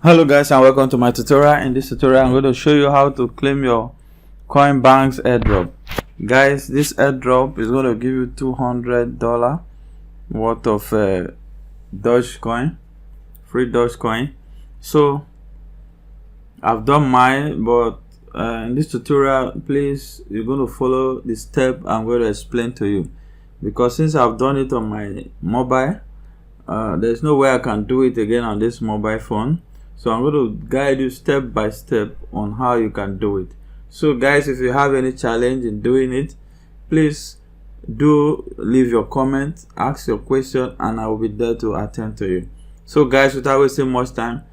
Hello guys, and welcome to my tutorial. In this tutorial I'm going to show you how to claim your Coinbank's airdrop. Guys, this airdrop is going to give you $200 worth of Doge coin, free Doge coin. So I've done mine, but in this tutorial, please, you're going to follow the step I'm going to explain to you, because since I've done it on my mobile, there's no way I can do it again on this mobile phone. So I'm going to guide you step by step on how you can do it. So guys, if you have any challenge in doing it, please do leave your comment, ask your question, and I will be there to attend to you. So guys, without wasting much time,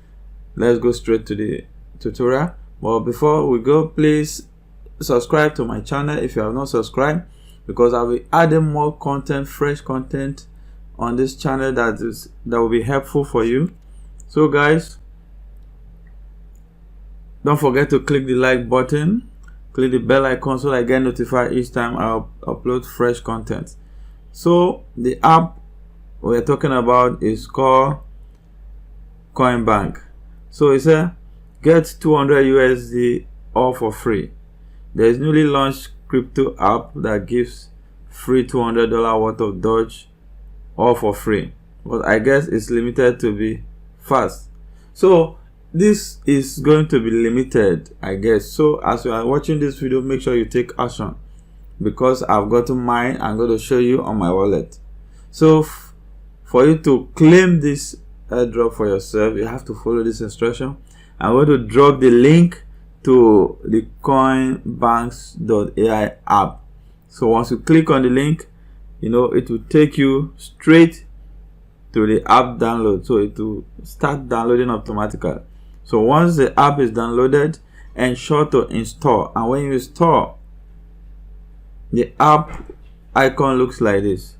let's go straight to the tutorial. But before we go, please subscribe to my channel if you have not subscribed, because I'll be adding more content, fresh content on this channel that will be helpful for you. So guys, don't forget to click the like button, click the bell icon so I get notified each time I upload fresh content. So the app we're talking about is called Coinbank. So it's a get 200 USD all for free. There is newly launched crypto app that gives free $200 worth of Doge all for free, but I guess it's limited to be fast. So this is going to be limited, I guess. So as you are watching this video, make sure you take action, because I've gotten mine. I'm going to show you on my wallet. So for you to claim this airdrop for yourself, you have to follow this instruction. I'm going to drop the link to the coinbanks.ai app. So once you click on the link, it will take you straight to the app download. So it will start downloading automatically. So once the app is downloaded, ensure to install, and when you install, the app icon looks like this,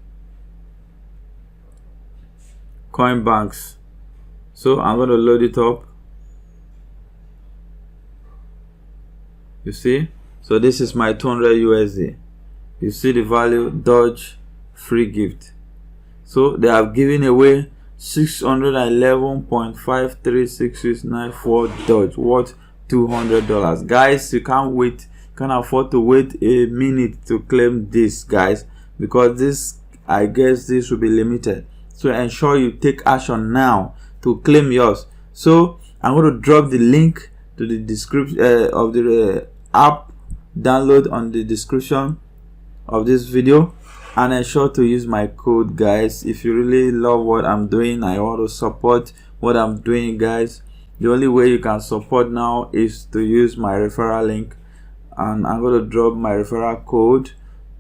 Coinbanks. So I'm going to load it up. You see, so this is my 200 USD. You see the value, Doge free gift. So they have given away 611.536694 Doge worth $200. Guys, you can't afford to wait a minute to claim this, guys, because this, I guess this will be limited. So ensure you take action now to claim yours. So I'm going to drop the link to the description of the app download on the description of this video, and ensure to use my code, guys. If you really love what I'm doing, I want to support what I'm doing, guys, the only way you can support now is to use my referral link, and I'm going to drop my referral code,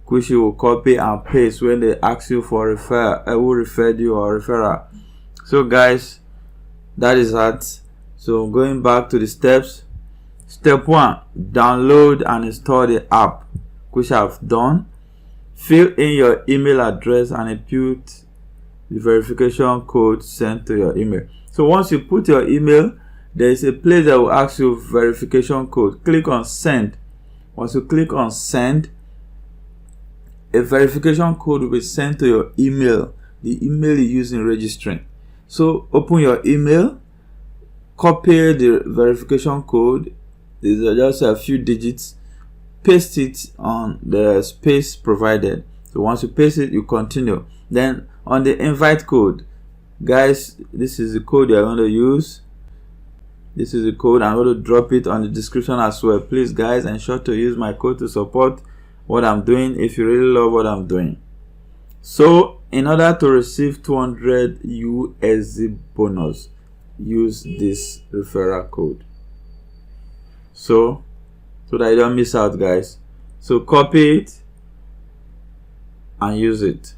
which you will copy and paste when they ask you for who referred you or referral. So guys, that is that. So going back to the steps, step 1, download and install the app, which I've done. Fill in your email address and input the verification code sent to your email. So once you put your email, there is a place that will ask you verification code. Click on send. Once you click on send, a verification code will be sent to your email, the email you use in registering. So open your email, copy the verification code. These are just a few digits. Paste it on the space provided. So once you paste it, you continue. Then on the invite code, guys, this is the code you're going to use. This is the code. I'm going to drop it on the description as well. Please, guys, ensure to use my code to support what I'm doing if you really love what I'm doing. So in order to receive 200 USD bonus, use this referral code. So that you don't miss out, guys. So copy it and use it.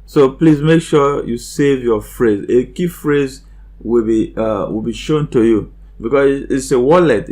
So please make sure you save your phrase. A key phrase will be shown to you, because it's a wallet.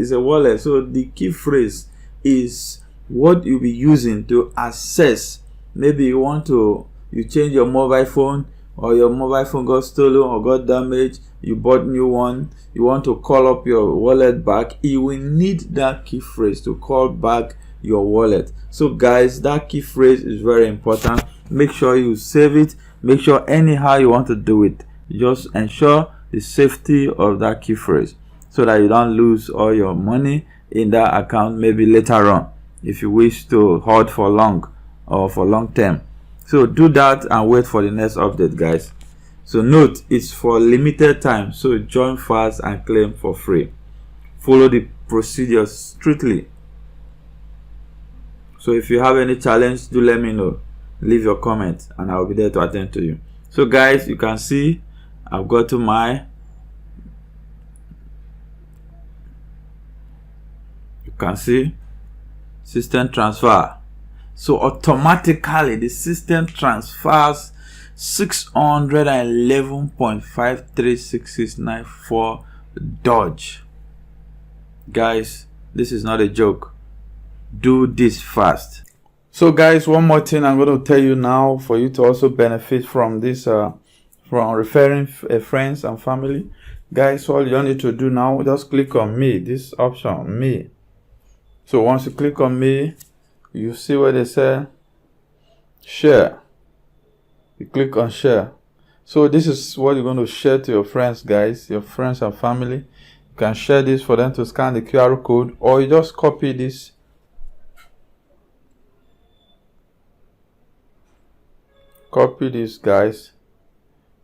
So the key phrase is what you'll be using to access. Maybe you change your mobile phone, or your mobile phone got stolen or got damaged, you bought new one, you want to call up your wallet back, you will need that key phrase to call back your wallet. So guys, that key phrase is very important. Make sure you save it. Make sure anyhow you want to do it, just ensure the safety of that key phrase so that you don't lose all your money in that account maybe later on if you wish to hold for long or for long term. So do that and wait for the next update, guys. So note, it's for limited time, so join fast and claim for free. Follow the procedures strictly. So if you have any challenge, do let me know. Leave your comment and I'll be there to attend to you. So guys, you can see I've got to my, you can see system transfer. So automatically the system transfers 611.536694 Doge. Guys, this is not a joke. Do this fast. So guys, one more thing I'm going to tell you now for you to also benefit from this, from referring friends and family. Guys, all you need to do now, just click on me, this option, me. So once you click on me, you see where they say share. You click on share. So this is what you're going to share to your friends, guys, your friends and family. You can share this for them to scan the QR code, or you just copy this. Copy this, guys.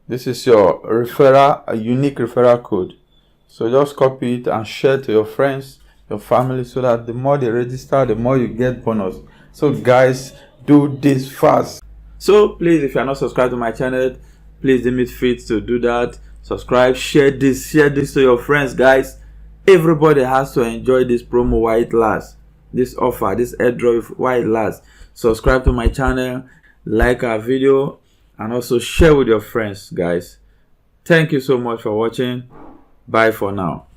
This is your referral, a unique referral code. So just copy it and share to your friends, your family, so that the more they register, the more you get bonus. So guys, do this fast. So please, if you are not subscribed to my channel, please deem it fit to do that. Subscribe, share this to your friends, guys. Everybody has to enjoy this promo while it lasts, this offer, this airdrop while it lasts. Subscribe to my channel, like our video, and also share with your friends, guys. Thank you so much for watching. Bye for now.